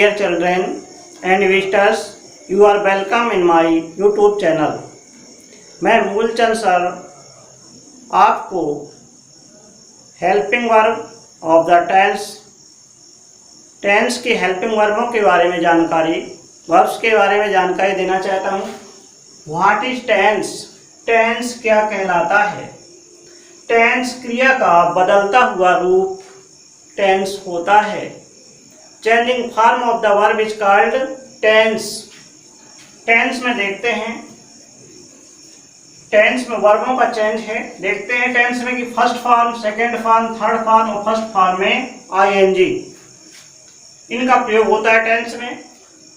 dear children and visitors, you are welcome in my YouTube channel. मैं Moolchand sir आपको helping verb of the tense की helping वर्बों के बारे में वर्ब्स के बारे में जानकारी देना चाहता हूँ। What is tense? टेंस क्या कहलाता है? टेंस क्रिया का बदलता हुआ रूप टेंस होता है। Changing form of the verb is called tense. Tense में देखते हैं, टेंस में वर्बों का चेंज है। देखते हैं टेंस में कि first form, second form, third form और फर्स्ट फॉर्म में आईएनजी इनका प्रयोग होता है टेंस में।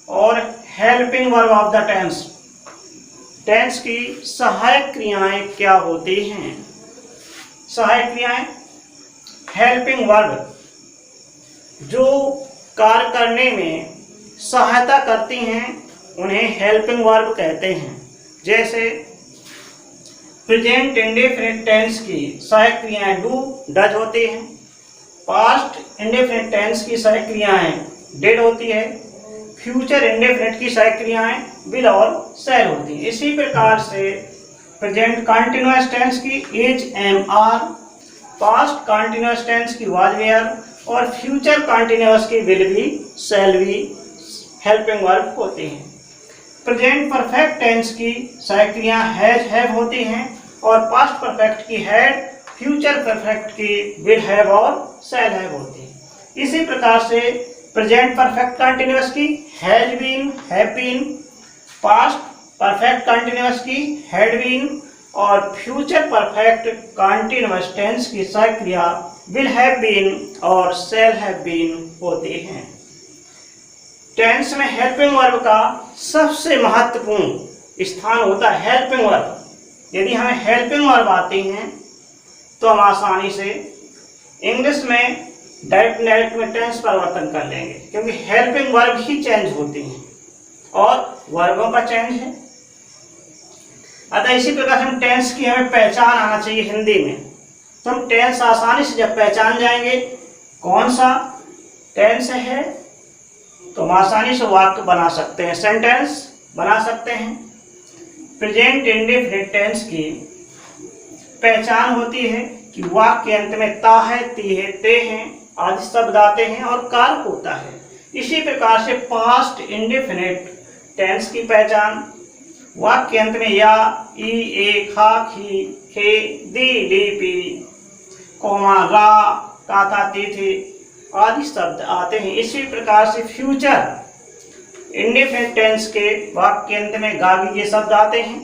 और helping verb of the tense, tense की सहायक क्रियाएं क्या होती हैं? सहायक क्रियाएं, हेल्पिंग वर्ब जो कार्य करने में सहायता करती हैं उन्हें हेल्पिंग वर्ब कहते हैं। जैसे प्रेजेंट इंडेफिनिट टेंस की सहायक क्रियाएं डू, डज होती हैं। पास्ट इंडेफिनिट टेंस की सहायक क्रियाएं डिड होती है। फ्यूचर इंडेफिनिट की सहायक क्रियाएं विल और शैल होती हैं। इसी प्रकार से प्रेजेंट कंटीन्यूअस टेंस की is, am, are, past continuous tense की वाज, वेयर और फ्यूचर कंटीन्यूअस की will be, shall be helping verb होती हैं। प्रेजेंट परफेक्ट टेंस की सहायक क्रियाएं हैज, हैव होती हैं और पास्ट परफेक्ट की हैड, फ्यूचर परफेक्ट की विल हैव और शैल हैव होती है। इसी प्रकार से प्रेजेंट परफेक्ट कंटीन्यूअस की has been, have been, past perfect continuous की हैड बीन और फ्यूचर परफेक्ट कंटीन्यूअस टेंस की सहायक क्रिया विल हैव बीन और शैल हैव बीन होती हैं। टेंस में हेल्पिंग वर्ब का सबसे महत्वपूर्ण स्थान होता है हेल्पिंग वर्ब। यदि हमें हेल्पिंग वर्ब आती हैं तो हम आसानी से इंग्लिश में डायरेक्ट में टेंस परिवर्तन कर लेंगे, क्योंकि हेल्पिंग वर्ब ही चेंज होती हैं और वर्बों का चेंज है। अतः इसी प्रकार से हम टेंस की हमें पहचान आना चाहिए हिंदी में, तो हम टेंस आसानी से जब पहचान जाएंगे कौन सा टेंस है तो हम आसानी से वाक्य बना सकते हैं, सेंटेंस बना सकते हैं। प्रेजेंट इंडेफिनिट टेंस की पहचान होती है कि वाक्य के अंत में ता है, ती है, ते हैं आदि शब्द आते हैं और कारक होता है। इसी प्रकार से पास्ट इंडेफिनिट टेंस की पहचान, वाक्य के अंत में या, ई, ए, खा, खी, खे, दी, ली, पी, कोमा, रा, ता, था, ती, थी आदि शब्द आते हैं। इसी प्रकार से फ्यूचर इंडेफिनिट टेंस के वाक्य के अंत में गागी के शब्द आते हैं।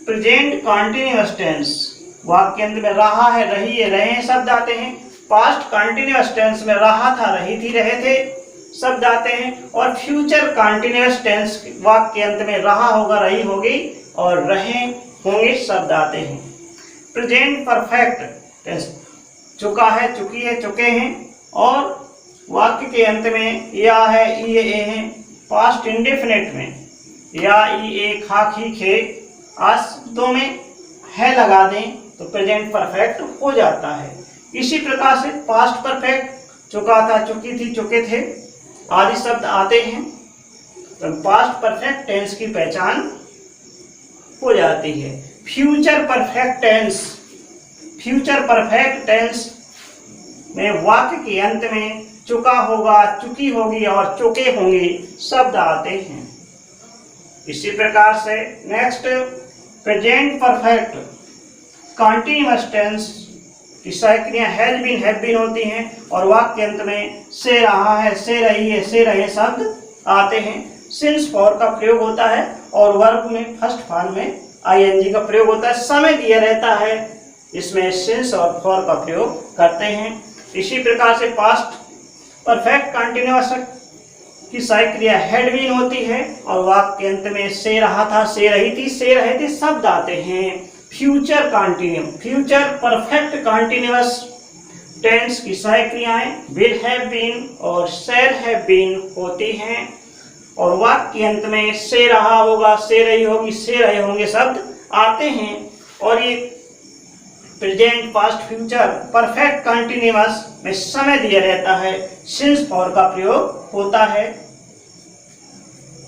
प्रेजेंट कंटीन्यूअस टेंस वाक्य के अंत में रहा है, रही है, रहे हैं शब्द आते हैं। पास्ट कंटीन्यूअस टेंस में रहा था, रही थी, रहे थे शब्द आते हैं। और फ्यूचर कंटीन्यूअस टेंस वाक्य के अंत में रहा होगा, रही होगी और रहे होंगे शब्द आते हैं। प्रेजेंट परफेक्ट टेंस चुका है, चुकी है, चुके हैं और वाक्य के अंत में या है, ई, ए हैं। पास्ट इंडेफिनिट में या, ई, ए, खा, खी, खे आदि शब्दों में है लगा दें तो प्रेजेंट परफेक्ट हो जाता है। इसी प्रकार से पास्ट परफेक्ट चुका था, चुकी थी, चुके थे आदि शब्द आते हैं तो पास्ट परफेक्ट टेंस की पहचान हो जाती है। Future perfect tense, future perfect tense में वाक्य के अंत में चुका होगा, चुकी होगी और चुके होंगे शब्द आते हैं। इसी प्रकार से next present perfect continuous tense की सहायक क्रियाएं हैज बीन, हैव बीन होती हैं और वाक्य के अंत में से रहा है, से रही है, से रहे शब्द आते हैं। सिंस फॉर का प्रयोग होता है और वर्ब में फर्स्ट फॉर्म में आईएनजी का प्रयोग होता है। समय दिया रहता है, इसमें सिंस और फॉर का प्रयोग करते हैं। इसी प्रकार से पास्ट परफेक्ट कंटीन्यूअस की सहायक क्रिया हैड बीन होती है और वाक्य के अंत में से रहा था, से रही थी, से रहे थे शब्द आते हैं। फ्यूचर परफेक्ट कंटीन्यूअस टेंस की सहायक क्रियाएं विल हैव बीन और शैल हैव बीन होती हैं और वाक्य के अंत में से रहा होगा, से रही होगी, से रहे होंगे शब्द आते हैं। और ये present, past, future, perfect continuous में समय दिया रहता है, सिंस फॉर का प्रयोग होता है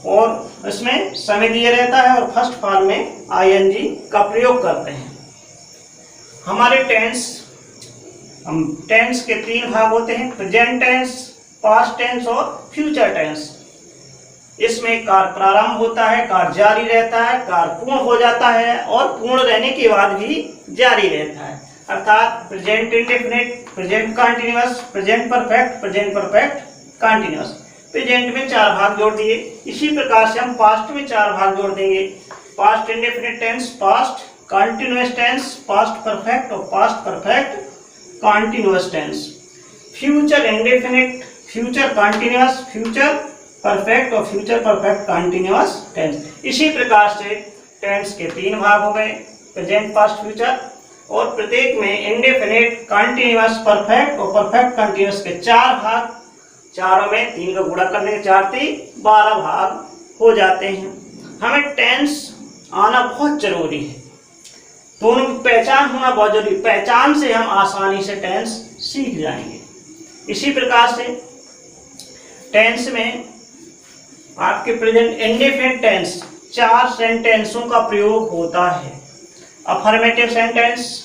और इसमें समय दिया रहता है और फर्स्ट फॉर्म में आईएनजी का प्रयोग करते हैं। हमारे टेंस के 3 भाग होते हैं, प्रेजेंट टेंस, पास्ट टेंस और फ्यूचर टेंस। इसमें कार्य प्रारंभ होता है, कार्य जारी रहता है, कार्य पूर्ण हो जाता है और पूर्ण रहने के बाद भी जारी रहता है। अर्थात present indefinite, present continuous, present perfect, present perfect continuous. Present में 4 भाग जोड़ दिए। इसी प्रकार से हम पास्ट में 4 भाग जोड़ देंगे। Past indefinite tense, past continuous tense, past perfect और past perfect continuous tense. Future indefinite, future continuous, future perfect और फ्यूचर परफेक्ट कंटीन्यूअस टेंस। इसी प्रकार से टेंस के 3 भाग हो गए, प्रेजेंट, पास्ट, फ्यूचर, और प्रत्येक में इंडेफिनिट, कंटीन्यूअस, परफेक्ट और परफेक्ट कंटीन्यूअस के 4 भाग। चारों में 3 का गुणा करने के 4 3 12 भाग हो जाते हैं। हमें टेंस आना बहुत जरूरी है, दोनों की पहचान होना बहुत जरूरी। पहचान से हम आसानी से टेंस सीख जाएंगे। इसी प्रकार से टेंस में आपके प्रेजेंट इंडेफिनिट टेंस 4 सेंटेंसों का प्रयोग होता है। Affirmative sentence,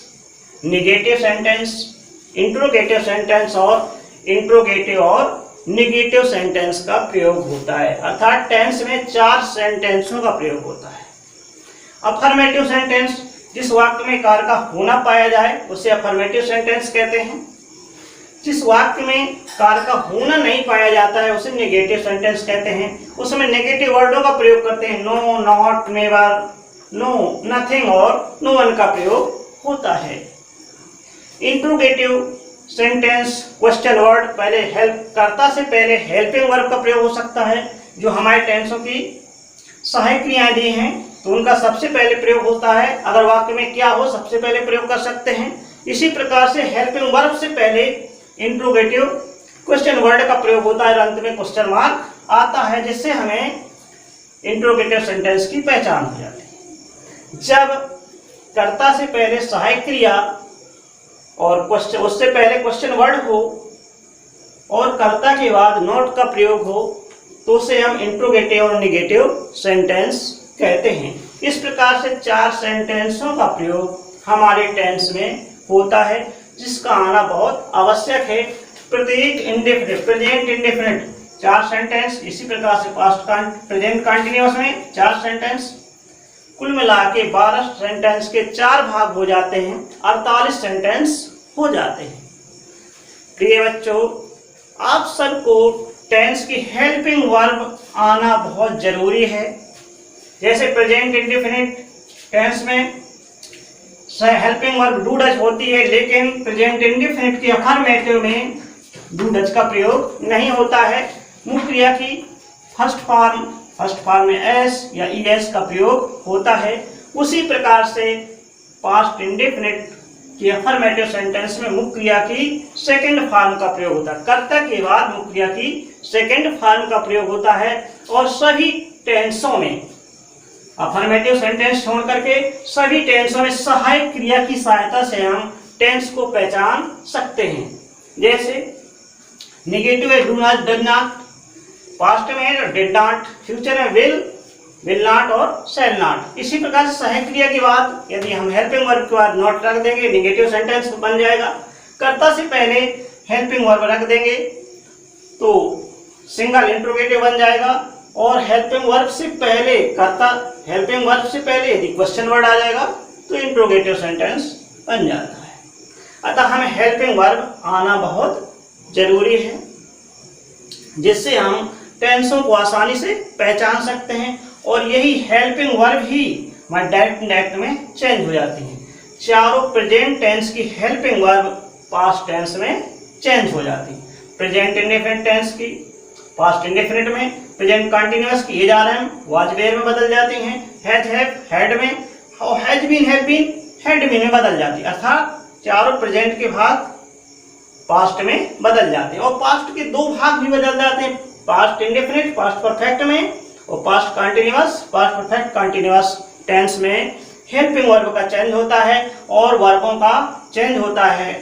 negative sentence, interrogative sentence और इंट्रोगेटिव और निगेटिव सेंटेंस का प्रयोग होता है। अर्थात टेंस में 4 सेंटेंसों का प्रयोग होता है। अफर्मेटिव सेंटेंस, जिस वाक्य में कार्य का होना पाया जाए उसे अफर्मेटिव सेंटेंस कहते हैं। जिस वाक्य में कार्य का होना नहीं पाया जाता है उसे नेगेटिव सेंटेंस कहते हैं। उसमें नेगेटिव वर्डों का प्रयोग करते हैं। No, not, never, no, nothing और नो वन का प्रयोग होता है। इंट्रोगेटिव सेंटेंस, क्वेश्चन वर्ड, पहले हेल्प, कर्ता से पहले हेल्पिंग वर्ब का प्रयोग हो सकता है। जो हमारे टेंसों की सहायक क्रियाएं दी हैं तो उनका सबसे पहले प्रयोग होता है। अगर वाक्य में क्या हो सबसे पहले प्रयोग कर सकते हैं। इसी प्रकार से हेल्पिंग वर्ब से पहले इंट्रोगेटिव क्वेश्चन वर्ड का प्रयोग होता है। अंत में क्वेश्चन मार्क आता है, जिससे हमें इंट्रोगेटिव सेंटेंस की पहचान हो जाती है। जब कर्ता से पहले सहायक क्रिया और क्वेश्चन, उससे पहले क्वेश्चन वर्ड हो और कर्ता के बाद नॉट का प्रयोग हो तो उसे हम इंट्रोगेटिव और निगेटिव सेंटेंस कहते हैं। इस प्रकार से 4 सेंटेंसों का प्रयोग हमारे टेंस में होता है, जिसका आना बहुत आवश्यक है। प्रत्येक इंडेफिनिट, प्रेजेंट इंडेफिनिट 4 सेंटेंस, इसी प्रकार से पास्ट प्रेजेंट कंटीन्यूअस में 4 सेंटेंस, कुल मिला के 12 सेंटेंस के 4 भाग हो जाते हैं, 48 सेंटेंस हो जाते हैं। प्रिय बच्चों, आप सबको टेंस की हेल्पिंग वर्ब आना बहुत जरूरी है। जैसे प्रेजेंट इंडेफिनिट टेंस में हेल्पिंग वर्ब डू डज होती है, लेकिन प्रेजेंट इंडेफिनिट की अफर्मेटिव में डू डज का प्रयोग नहीं होता है। मुख्य क्रिया की फर्स्ट फॉर्म में एस या ईएस का प्रयोग होता है। उसी प्रकार से पास्ट इंडेफिनिट की अफर्मेटिव सेंटेंस में मुख्य क्रिया की सेकंड फॉर्म का प्रयोग होता है। कर्ता के बाद मुख्य क्रिया की सेकंड फॉर्म का प्रयोग होता है। और सभी टेंसों में, अफर्मेटिव सेंटेंस छोड़ करके सभी टेंसों में सहायक क्रिया की सहायता से हम टेंस को पहचान सकते हैं। जैसे नेगेटिव है do not, does not, past में है डिड नॉट, फ्यूचर में विल नॉट और शैल नॉट। इसी प्रकार से सहायक क्रिया के बाद यदि हम हेल्पिंग वर्ब के बाद नॉट रख देंगे, नेगेटिव सेंटेंस बन जाएगा। कर्ता से पहले हेल्पिंग वर्ब रख देंगे तो सिंगल इंट्रोगेटिव बन जाएगा। और हेल्पिंग वर्ब से पहले कर्ता, हेल्पिंग वर्ब से पहले यदि क्वेश्चन वर्ड आ जाएगा तो इंट्रोगेटिव सेंटेंस बन जाता है। अतः हमें हेल्पिंग वर्ब आना बहुत जरूरी है, जिससे हम टेंसों को आसानी से पहचान सकते हैं। और यही हेल्पिंग वर्ब ही हमारे डायरेक्ट इंडायरेक्ट में चेंज हो जाती हैं। चारों प्रेजेंट टेंस की हेल्पिंग वर्ब पास्ट टेंस में चेंज हो जाती है। प्रेजेंट इंडेफिनिट टेंस की पास्ट इंडेफिनिट में, प्रेजेंट कंटीन्यूअस की is are am was were में बदल जाती हैं, हैज हैव हैड में, और has been have been had been में बदल जाती है। अर्थात चारों प्रेजेंट के भाग पास्ट में बदल जाते हैं। और पास्ट के 2 भाग भी बदल जाते हैं, पास्ट इंडेफिनिट पास्ट परफेक्ट में और past continuous past perfect continuous tense में। हेल्पिंग वर्ब का चेंज होता है और वर्बों का चेंज होता है।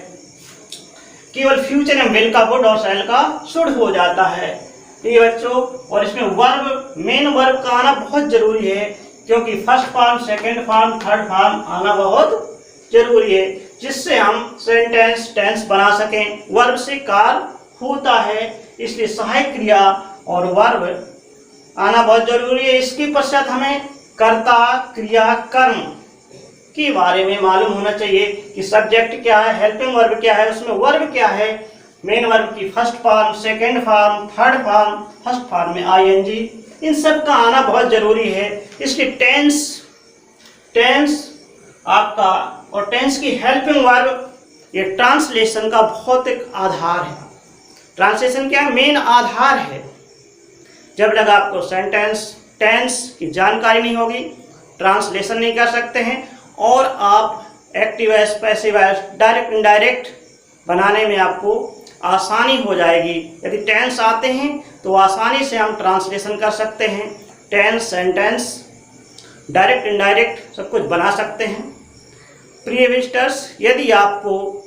केवल फ्यूचर में विल का वुड और शैल का शुड हो जाता है। ये बच्चों, और इसमें वर्ब, मेन वर्ब का आना बहुत जरूरी है, क्योंकि first form, second form, third form आना बहुत जरूरी है, जिससे हम सेंटेंस, टेंस बना सकें। वर्ब से कार्य होता है, इसलिए सहायक क्रिया और वर्ब आना बहुत जरूरी है। इसके पश्चात हमें कर्ता, क्रिया, कर्म के बारे में मालूम होना चाहिए कि सब्जेक्ट क्या है, हेल्पिंग वर्ब क्या है, उसमें वर्ब क्या है, मेन वर्ब की first form, second form, third form, first form में आईएनजी, इन सब का आना बहुत जरूरी है। इसलिए टेंस आपका और टेंस की हेल्पिंग वर्ब, ये ट्रांसलेशन का भौतिक आधार है। ट्रांसलेशन क्या है? मेन आधार है। जब तक आपको सेंटेंस, टेंस की जानकारी नहीं होगी, ट्रांसलेशन नहीं कर सकते हैं, और आप active voice, passive voice, direct, indirect बनाने में आपको आसानी हो जाएगी। यदि टेंस आते हैं तो आसानी से हम ट्रांसलेशन कर सकते हैं। टेंस, सेंटेंस, डायरेक्ट, इनडायरेक्ट सब कुछ बना सकते हैं। प्रिय विजिटर्स, यदि आपको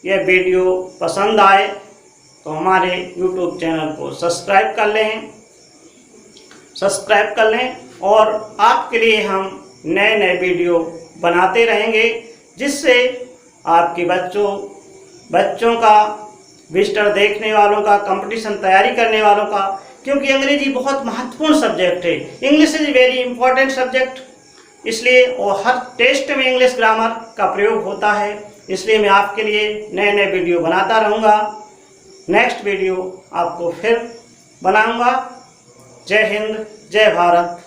यह वीडियो पसंद आए तो हमारे YouTube चैनल को सब्सक्राइब कर लें और आपके लिए हम नए नए वीडियो बनाते रहेंगे, जिससे आपके बच्चों का, विजिटर देखने वालों का, कंपटीशन तैयारी करने वालों का, क्योंकि अंग्रेजी बहुत महत्वपूर्ण सब्जेक्ट है। English is very important subject, इसलिए और हर टेस्ट में इंग्लिश ग्रामर का प्रयोग होता है। इसलिए मैं आपके लिए नए नए वीडियो बनाता रहूँगा। नेक्स्ट वीडियो आपको फिर बनाऊँगा। जय हिंद, जय भारत।